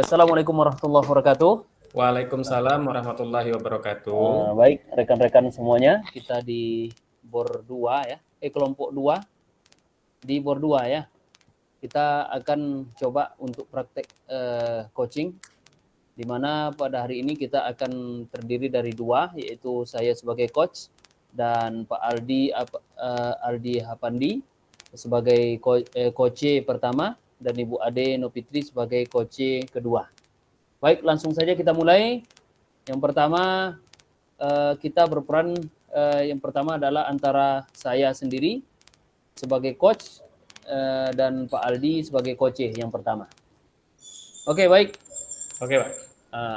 Assalamualaikum warahmatullahi wabarakatuh. Waalaikumsalam warahmatullahi wabarakatuh. Baik, rekan-rekan semuanya, kita di BOR 2 ya, kelompok 2 di BOR 2 ya. Kita akan coba untuk praktek coaching, di mana pada hari ini kita akan terdiri dari dua, yaitu saya sebagai coach dan Pak Aldi Hapandi sebagai coach pertama dan Ibu Ade Nopitri sebagai coach kedua. Baik, langsung saja kita mulai. Yang pertama kita berperan, yang pertama adalah antara saya sendiri sebagai coach dan Pak Aldi sebagai coach yang pertama. Oke, baik. Oke, Pak.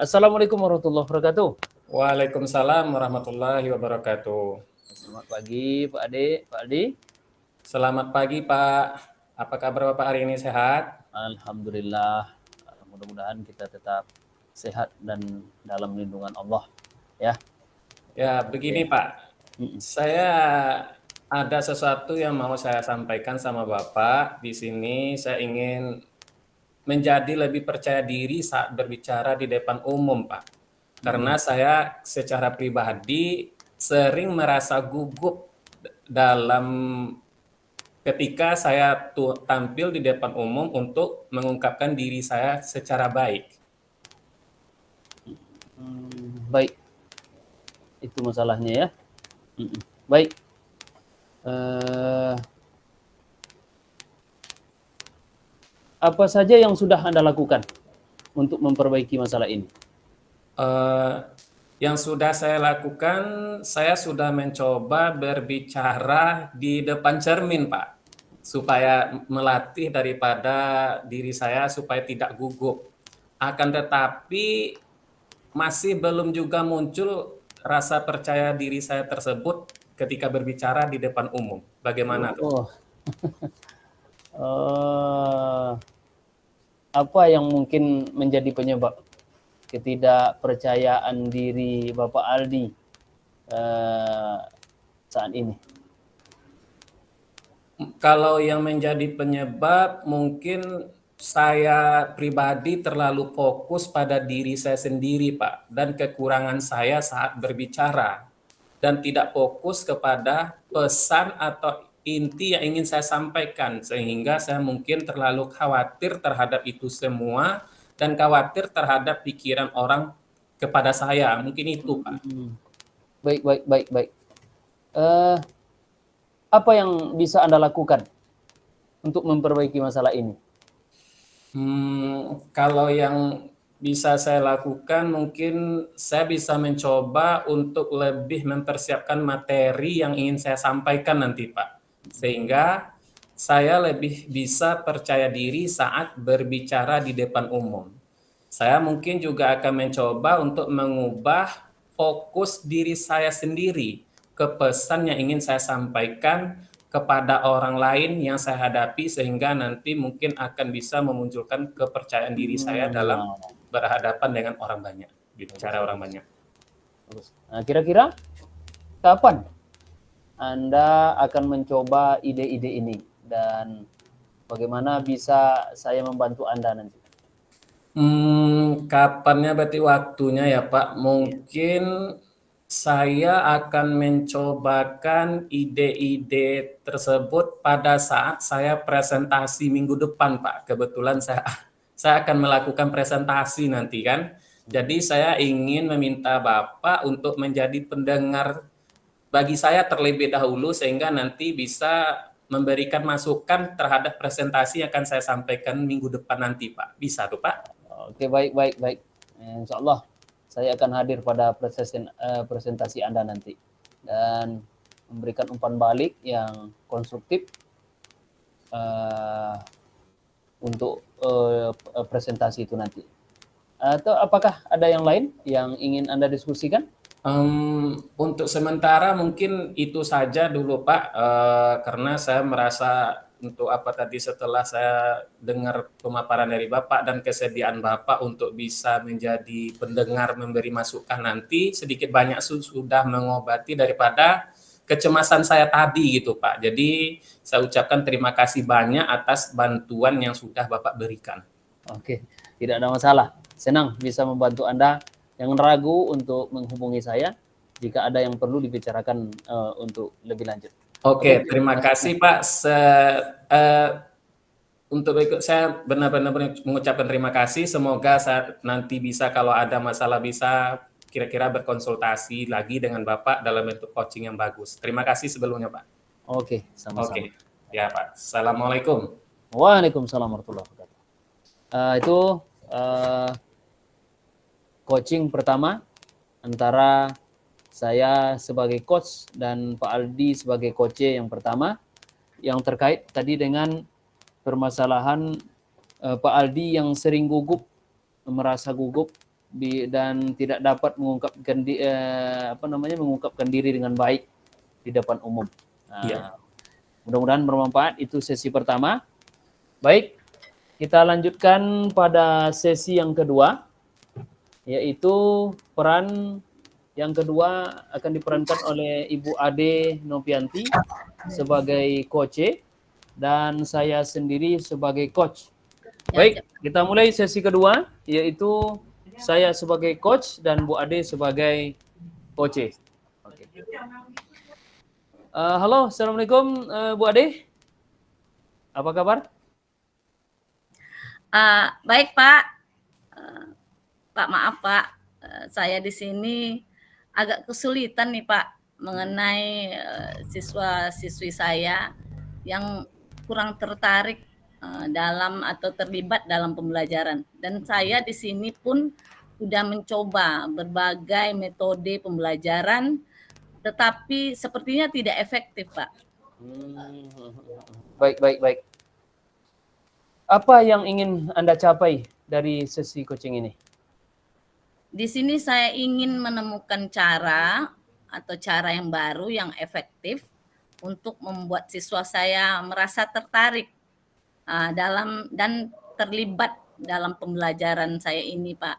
Assalamualaikum warahmatullahi wabarakatuh. Waalaikumsalam warahmatullahi wabarakatuh. Selamat pagi Pak Ade, Pak Aldi. Selamat pagi, Pak. Apa kabar Bapak hari ini, sehat? Alhamdulillah. Mudah-mudahan kita tetap sehat dan dalam lindungan Allah ya. Ya, begini Pak. Saya ada sesuatu yang mau saya sampaikan sama Bapak. Di sini saya ingin menjadi lebih percaya diri saat berbicara di depan umum, Pak. Karena saya secara pribadi sering merasa gugup dalam ketika saya tampil di depan umum untuk mengungkapkan diri saya secara baik. Baik, itu masalahnya ya. Baik, apa saja yang sudah Anda lakukan untuk memperbaiki masalah ini? Yang sudah saya lakukan, saya sudah mencoba berbicara di depan cermin, Pak, supaya melatih daripada diri saya supaya tidak gugup. Akan tetapi masih belum juga muncul rasa percaya diri saya tersebut ketika berbicara di depan umum. Bagaimana tuh? Apa yang mungkin menjadi penyebab ketidakpercayaan diri Bapak Aldi saat ini? Kalau yang menjadi penyebab, mungkin saya pribadi terlalu fokus pada diri saya sendiri, Pak, dan kekurangan saya saat berbicara, dan tidak fokus kepada pesan atau inti yang ingin saya sampaikan, sehingga saya mungkin terlalu khawatir terhadap itu semua dan khawatir terhadap pikiran orang kepada saya. Mungkin itu, Pak. Baik. Apa yang bisa Anda lakukan untuk memperbaiki masalah ini? Kalau yang bisa saya lakukan, mungkin saya bisa mencoba untuk lebih mempersiapkan materi yang ingin saya sampaikan nanti, Pak. Sehingga saya lebih bisa percaya diri saat berbicara di depan umum. Saya mungkin juga akan mencoba untuk mengubah fokus diri saya sendiri ke pesan yang ingin saya sampaikan kepada orang lain yang saya hadapi, sehingga nanti mungkin akan bisa memunculkan kepercayaan diri saya dalam berhadapan dengan orang banyak, bicara orang banyak. Nah, kira-kira kapan Anda akan mencoba ide-ide ini dan bagaimana bisa saya membantu Anda nanti? Kapannya berarti waktunya ya, Pak? Mungkin saya akan mencobakan ide-ide tersebut pada saat saya presentasi minggu depan, Pak. Kebetulan saya akan melakukan presentasi nanti kan. Jadi saya ingin meminta Bapak untuk menjadi pendengar bagi saya terlebih dahulu, sehingga nanti bisa memberikan masukan terhadap presentasi yang akan saya sampaikan minggu depan nanti, Pak. Bisa tuh, Pak? Oke, baik. Insya Allah saya akan hadir pada presentasi Anda nanti dan memberikan umpan balik yang konstruktif untuk presentasi itu nanti. Atau apakah ada yang lain yang ingin Anda diskusikan? Untuk sementara mungkin itu saja dulu, Pak, karena saya merasa setelah saya dengar pemaparan dari Bapak dan kesediaan Bapak untuk bisa menjadi pendengar memberi masukan nanti, sedikit banyak sudah mengobati daripada kecemasan saya tadi gitu, Pak. Jadi saya ucapkan terima kasih banyak atas bantuan yang sudah Bapak berikan. Oke, Tidak ada masalah. Senang bisa membantu Anda. Jangan ragu untuk menghubungi saya jika ada yang perlu dibicarakan untuk lebih lanjut. Oke, terima kasih Pak. Untuk berikut saya benar-benar mengucapkan terima kasih. Semoga saat nanti bisa kalau ada masalah bisa kira-kira berkonsultasi lagi dengan Bapak dalam bentuk coaching yang bagus. Terima kasih sebelumnya Pak. Oke, sama-sama. Oke, ya Pak. Assalamualaikum. Waalaikumsalam warahmatullahi wabarakatuh. Itu coaching pertama antara saya sebagai coach dan Pak Aldi sebagai coach yang pertama, yang terkait tadi dengan permasalahan Pak Aldi yang sering gugup, merasa gugup dan tidak dapat mengungkapkan diri dengan baik di depan umum. Iya. Mudah-mudahan bermanfaat. Itu sesi pertama. Baik, kita lanjutkan pada sesi yang kedua, yaitu peran yang kedua akan diperankan oleh Ibu Ade Novianti sebagai coach dan saya sendiri sebagai coach. Baik, kita mulai sesi kedua, yaitu saya sebagai coach dan Bu Ade sebagai coach. Oke. Halo, Assalamualaikum Bu Ade. Apa kabar? Baik Pak. Pak maaf Pak, saya di sini agak kesulitan nih Pak mengenai siswa-siswi saya yang kurang tertarik dalam atau terlibat dalam pembelajaran. Dan saya di sini pun sudah mencoba berbagai metode pembelajaran, tetapi sepertinya tidak efektif Pak. Baik. Apa yang ingin Anda capai dari sesi coaching ini? Di sini saya ingin menemukan cara atau cara yang baru yang efektif untuk membuat siswa saya merasa tertarik dalam dan terlibat dalam pembelajaran saya ini, Pak.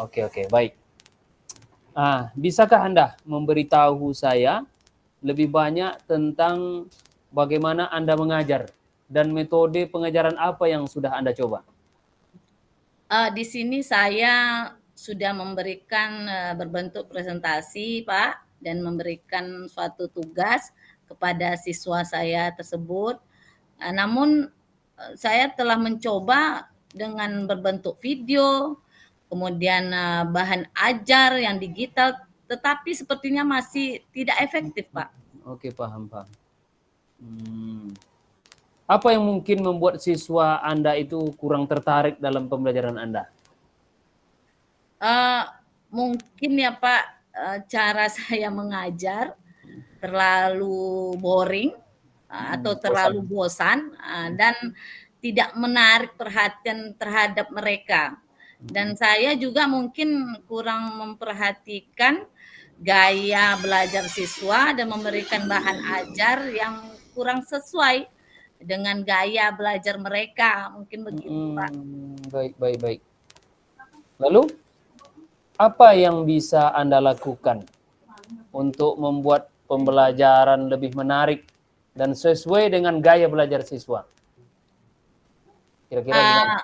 Oke, baik. Bisakah Anda memberitahu saya lebih banyak tentang bagaimana Anda mengajar dan metode pengajaran apa yang sudah Anda coba? Di sini saya sudah memberikan berbentuk presentasi, Pak, dan memberikan suatu tugas kepada siswa saya tersebut. Namun saya telah mencoba dengan berbentuk video, kemudian bahan ajar yang digital, tetapi sepertinya masih tidak efektif, Pak. Oke, paham. Apa yang mungkin membuat siswa Anda itu kurang tertarik dalam pembelajaran Anda? Mungkin ya Pak, cara saya mengajar terlalu boring atau terlalu bosan dan tidak menarik perhatian terhadap mereka. Dan saya juga mungkin kurang memperhatikan gaya belajar siswa dan memberikan bahan ajar yang kurang sesuai dengan gaya belajar mereka, mungkin begitu Pak. Baik. Lalu apa yang bisa Anda lakukan untuk membuat pembelajaran lebih menarik dan sesuai dengan gaya belajar siswa? Kira-kira gimana?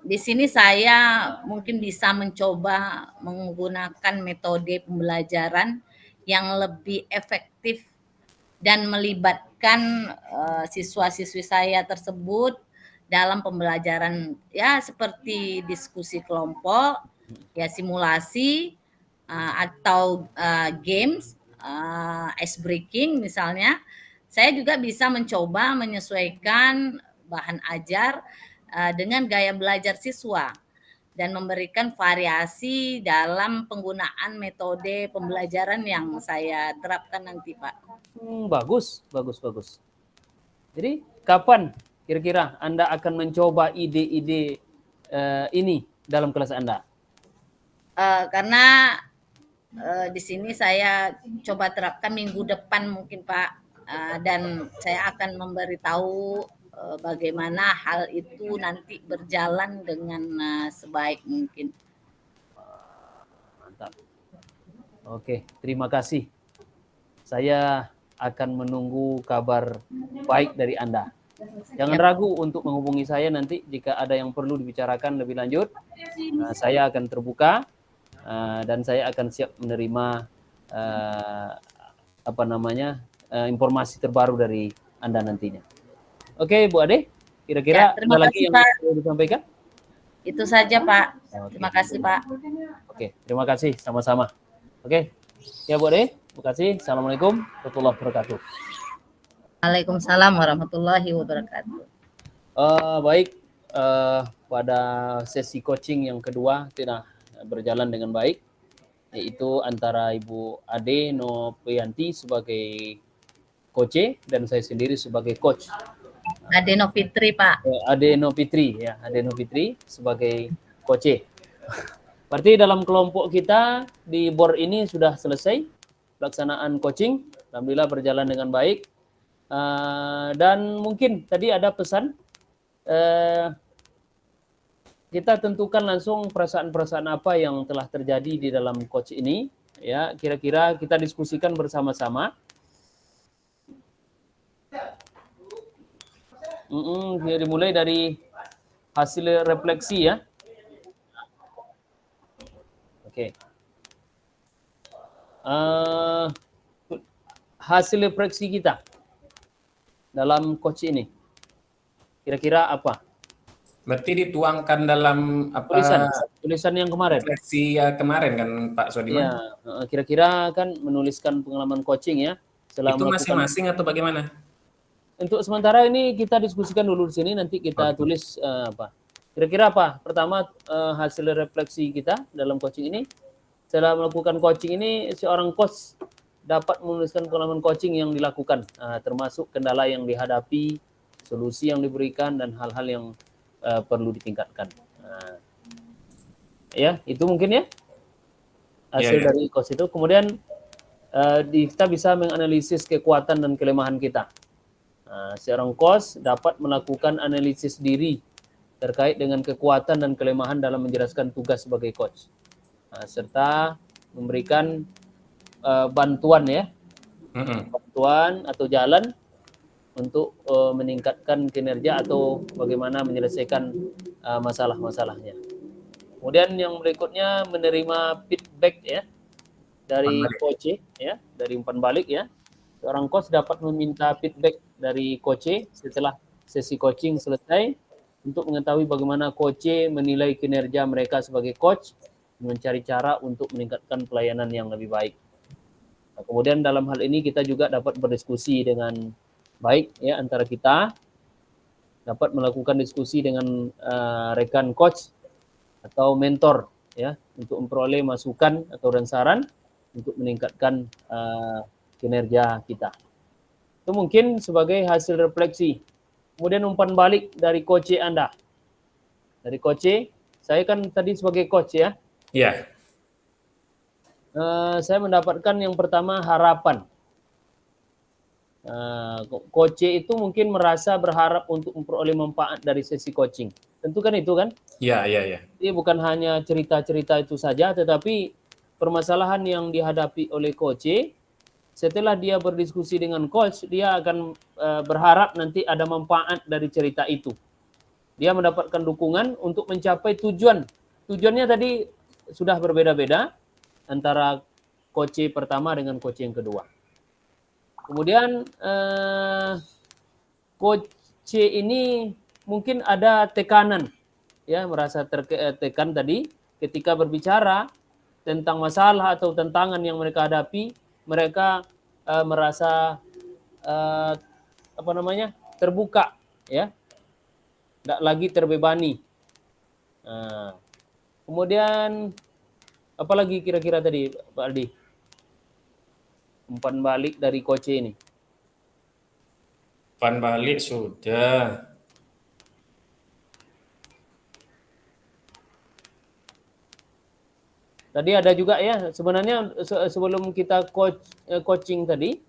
Di sini saya mungkin bisa mencoba menggunakan metode pembelajaran yang lebih efektif dan melibatkan siswa-siswi saya tersebut dalam pembelajaran ya seperti diskusi kelompok, ya simulasi atau games, ice breaking misalnya. Saya juga bisa mencoba menyesuaikan bahan ajar dengan gaya belajar siswa dan memberikan variasi dalam penggunaan metode pembelajaran yang saya terapkan nanti, Pak. Bagus. Jadi kapan kira-kira Anda akan mencoba ide-ide ini dalam kelas Anda? Karena di sini saya coba terapkan minggu depan mungkin Pak, dan saya akan memberitahu bagaimana hal itu nanti berjalan dengan sebaik mungkin. Mantap. Oke, terima kasih. Saya akan menunggu kabar baik dari Anda. Jangan ragu untuk menghubungi saya nanti jika ada yang perlu dibicarakan lebih lanjut. Saya akan terbuka dan saya akan siap menerima informasi terbaru dari Anda nantinya. Oke, Bu Ade, kira-kira terima ada lagi kasih, yang Pak. perlu disampaikan? Itu saja, Pak. Oke. Terima kasih, Pak. Oke, terima kasih sama-sama. Oke, ya Bu Ade, terima kasih. Assalamualaikum warahmatullahi wabarakatuh. Waalaikumsalam warahmatullahi wabarakatuh. Baik, pada sesi coaching yang kedua tidak berjalan dengan baik, yaitu antara Ibu Ade Noprianti sebagai coach dan saya sendiri sebagai coach. Ade Novitri, Pak. Ade Novitri ya, Ade Novitri sebagai coach. Berarti dalam kelompok kita di BOR ini sudah selesai pelaksanaan coaching, alhamdulillah berjalan dengan baik. Dan mungkin tadi ada pesan, kita tentukan langsung perasaan-perasaan apa yang telah terjadi di dalam coach ini, ya kira-kira kita diskusikan bersama-sama. Dimulai dari hasil refleksi ya. Oke. Hasil refleksi kita dalam coach ini kira-kira apa? Berarti dituangkan dalam tulisan yang kemarin. Refleksi kemarin kan Pak Sodiman? Ya, kira-kira kan menuliskan pengalaman coaching ya. Itu masing-masing atau bagaimana? Untuk sementara ini kita diskusikan dulu di sini, nanti kita tulis apa. Kira-kira apa? Pertama hasil refleksi kita dalam coaching ini. Setelah melakukan coaching ini, seorang coach dapat menuliskan pengalaman coaching yang dilakukan, termasuk kendala yang dihadapi, solusi yang diberikan, dan hal-hal yang perlu ditingkatkan. Ya, itu mungkin ya hasil dari coach itu. Kemudian kita bisa menganalisis kekuatan dan kelemahan kita. Seorang coach dapat melakukan analisis diri terkait dengan kekuatan dan kelemahan dalam menjelaskan tugas sebagai coach, serta memberikan bantuan ya, bantuan atau jalan untuk meningkatkan kinerja atau bagaimana menyelesaikan masalah-masalahnya. Kemudian yang berikutnya menerima feedback ya dari coach ya, dari umpan balik ya. Seorang coach dapat meminta feedback dari coach setelah sesi coaching selesai untuk mengetahui bagaimana coach menilai kinerja mereka sebagai coach, mencari cara untuk meningkatkan pelayanan yang lebih baik. Kemudian dalam hal ini kita juga dapat berdiskusi dengan baik ya, antara kita dapat melakukan diskusi dengan rekan coach atau mentor ya, untuk memperoleh masukan atau dan saran untuk meningkatkan kinerja kita. Itu mungkin sebagai hasil refleksi. Kemudian umpan balik dari coach Anda. Dari coach, saya kan tadi sebagai coach ya. Iya. Saya mendapatkan yang pertama harapan. Coach itu mungkin merasa berharap untuk memperoleh manfaat dari sesi coaching. Tentu kan itu kan? Iya. Jadi bukan hanya cerita-cerita itu saja, tetapi permasalahan yang dihadapi oleh coach, setelah dia berdiskusi dengan coach, dia akan berharap nanti ada manfaat dari cerita itu. Dia mendapatkan dukungan untuk mencapai tujuan. Tujuannya tadi sudah berbeda-beda antara coach pertama dengan coach yang kedua. Kemudian coach ini mungkin ada tekanan, ya, merasa tertekan tadi ketika berbicara tentang masalah atau tantangan yang mereka hadapi. Mereka merasa terbuka, ya, tidak lagi terbebani. Kemudian apalagi kira-kira tadi Pak Aldi? Umpan balik dari coach ini. Umpan balik sudah. Tadi ada juga ya, sebenarnya sebelum kita coaching tadi,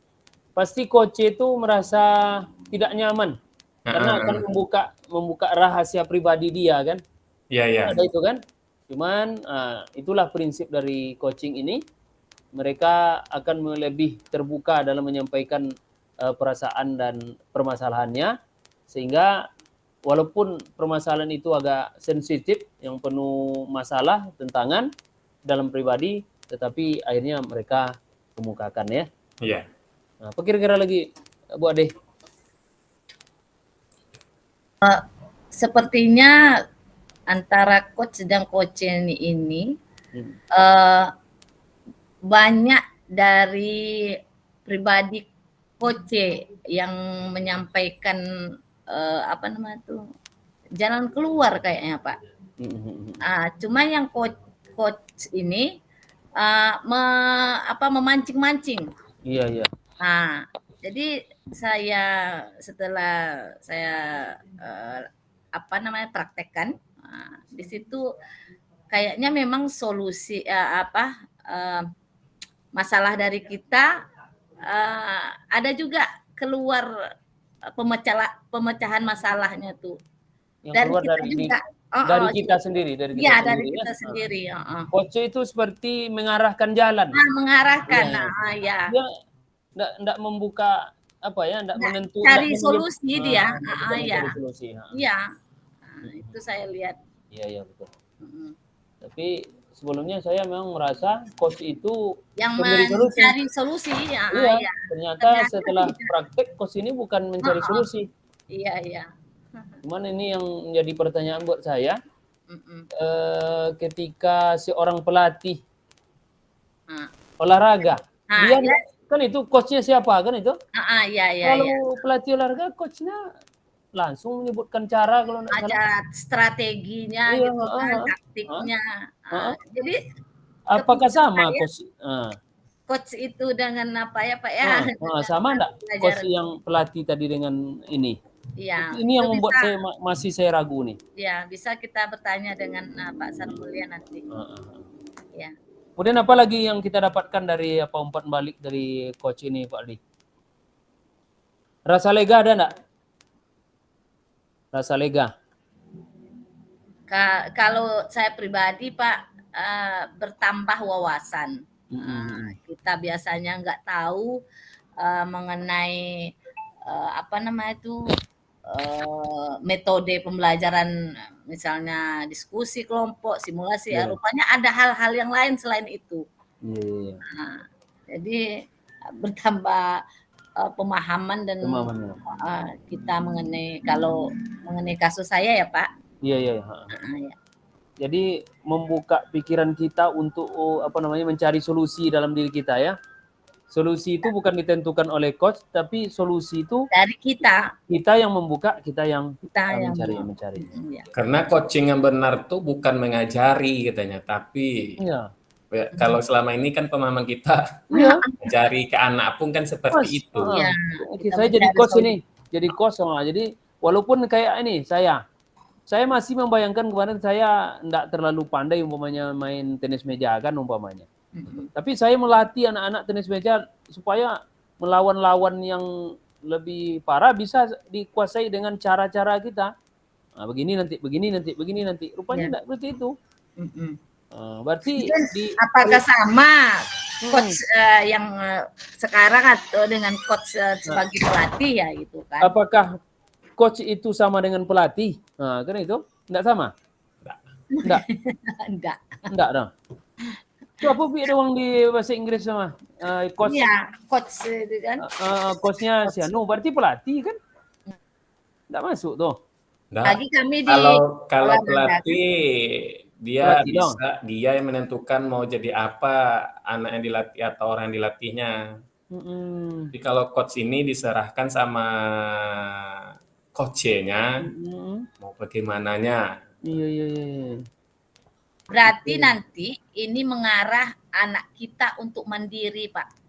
pasti coach itu merasa tidak nyaman karena akan membuka rahasia pribadi dia kan. Iya. Ada itu kan. Cuman itulah prinsip dari coaching ini. Mereka akan lebih terbuka dalam menyampaikan perasaan dan permasalahannya, Sehingga walaupun permasalahan itu agak sensitif, yang penuh masalah, tentangan dalam pribadi, tetapi akhirnya mereka kemukakan ya. Iya. Nah, apa kira-kira lagi Bu Ade? Sepertinya antara coach dan coach ini Hmm. banyak dari pribadi coach yang menyampaikan apa namanya tuh jalan keluar kayaknya Pak. Cuma yang coach ini memancing-mancing. Iya, iya. Nah, jadi setelah saya apa namanya praktekkan, di situ kayaknya memang solusi masalah dari kita ada juga keluar pemecahan masalahnya tuh Yang dari keluar kita dari juga. dari kita sendiri, dari kita Iya, sendiri dari ya. kita sendiri. Coach itu seperti mengarahkan jalan. Mengarahkan. Iya. Dia enggak membuka apa ya, enggak menentukan, cari solusi dia. Cari solusi. Iya. Itu saya lihat. Iya, iya betul. Tapi sebelumnya saya memang merasa coach itu yang solusi. mencari solusi. Iya. Ternyata setelah praktek coach ini bukan mencari solusi. Iya, iya. Cuman ini yang menjadi pertanyaan buat saya. Ketika seorang pelatih olahraga, dia kan itu coachnya siapa kan itu? Kalau pelatih olahraga, coachnya langsung menyebutkan cara kalau nggak salah. Strateginya gitu kan, taktiknya. Jadi apakah sama coach itu dengan apa ya Pak ya? Sama enggak coach yang pelatih tadi dengan ini? Iya. Ini yang membuat saya ragu nih. Ya, bisa kita bertanya dengan Pak Sarmulia nanti. Ya. Kemudian apa lagi yang kita dapatkan dari umpan balik dari coach ini Pak Aldi? Rasa lega ada enggak? Rasa lega. Kalau saya pribadi Pak, bertambah wawasan. Kita biasanya nggak tahu mengenai apa namanya itu metode pembelajaran, misalnya diskusi kelompok, simulasi. Rupanya ada hal-hal yang lain selain itu. Jadi bertambah pemahaman dan kita mengenai kasus saya ya Pak. Iya. Jadi membuka pikiran kita untuk mencari solusi dalam diri kita ya. Solusi itu bukan ditentukan oleh coach, tapi solusi itu dari kita. Kita yang membuka, kita yang mencari. Karena coaching yang benar tuh bukan mengajari katanya, tapi kalau selama ini kan pemahaman kita mencari ke anak pun kan seperti itu. Saya jadi coach ini, jadi walaupun kayak ini saya masih membayangkan kemarin saya enggak terlalu pandai umpamanya main tenis meja kan umpamanya. Tapi saya melatih anak-anak tenis meja supaya melawan lawan yang lebih parah bisa dikuasai dengan cara-cara kita. Begini nanti. Rupanya enggak seperti itu. Berarti apakah sama coach yang sekarang atau dengan coach sebagai pelatih ya itu kan? Apakah coach itu sama dengan pelatih? Kan itu enggak sama? Enggak dong. Itu apa doang di bahasa Inggris sama coach? Iya, coach itu kan. Coachnya si Anu berarti pelatih kan? Enggak masuk tuh. Lagi kami kalau pelatih dia dia yang menentukan mau jadi apa anak yang dilatih atau orang yang dilatihnya. Jadi kalau coach ini diserahkan sama coachnya mau bagaimananya. Iya. Berarti nanti ini mengarah anak kita untuk mandiri, Pak.